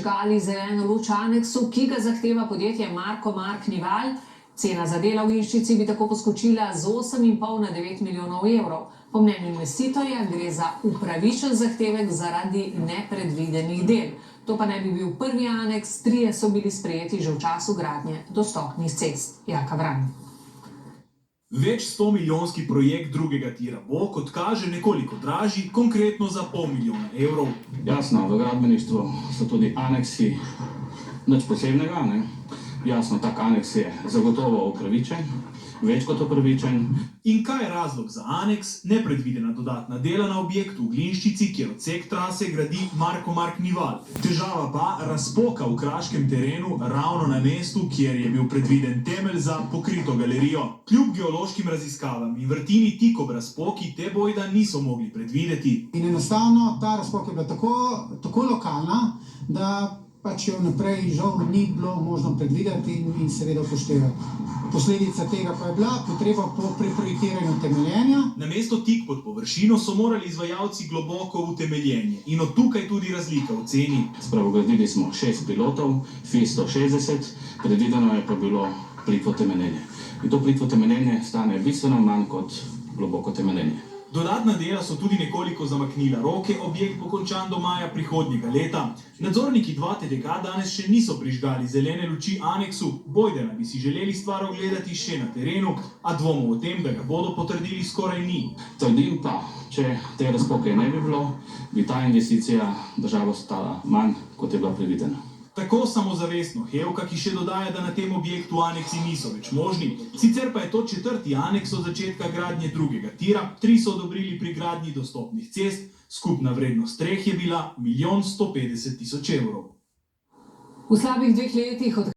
prižgali zeleno luč aneksu, ki ga zahteva podjetje Marko Mark Nival. Cena za dela v Glinščici bi tako poskočila z 8,5 na 9 milijonov evrov. Po mnenju investitorja gre za upravičen zahtevek zaradi nepredvidenih del. To pa ne bi bil prvi aneks, 3 so bili sprejeti že v času gradnje dostopnih cest. Jaka Vran. Več 100 milijonski projekt drugega tira bo, kot kaže, nekoliko dražji, konkretno za pol milijona evrov. Jasno, v gradbeništvu so tudi aneksi, nič posebnega, ne? Jasno, tak aneks je zagotovo upravičen, več kot upravičen. In kaj je razlog za aneks? Nepredvidena dodatna dela na objektu v Glinščici, kjer odsek trase gradi Marko Mark Nival. Težava pa razpoka v kraškem terenu ravno na mestu, kjer je bil predviden temelj za pokrito galerijo. Kljub geološkim raziskavam in vrtini tik ob razpoki te bojda niso mogli predvideti. In enostavno ta razpok je bila tako lokalna, da pač jo naprej žal ni bilo možno predvideti in seveda upoštevati. Posledica tega pa je bila potreba po preprojektiranju temeljenja. Namesto tik pod površino so morali izvajalci globoko v temeljenje in od tukaj tudi razlika v ceni. Spravo gradili smo 6 pilotov, FI 160, predvideno je pa bilo plitvo temeljenje. In to plitvo temeljenje stane bistveno manj kot globoko temeljenje. Dodatna dela so tudi nekoliko zamaknila roke, objekt bo končan do maja prihodnjega leta. Nadzorniki 2TDK danes še niso prižgali zelene luči aneksu, bojda bi si želeli stvar ogledati še na terenu, a dvomov o tem, da ga bodo potrdili, skoraj ni. Trdim pa, če te razpoke ne bi bilo, bi ta investicija državo stala manj, kot je bila predvidena. Tako samozavestno Hevka, ki še dodaja, da na tem objektu aneksi niso več možni. Sicer pa je to 4. aneks od začetka gradnje drugega tira, 3 so odobrili pri gradnji dostopnih cest, skupna vrednost 3 je bila 1 150 000 evrov. V slabih 2 letih od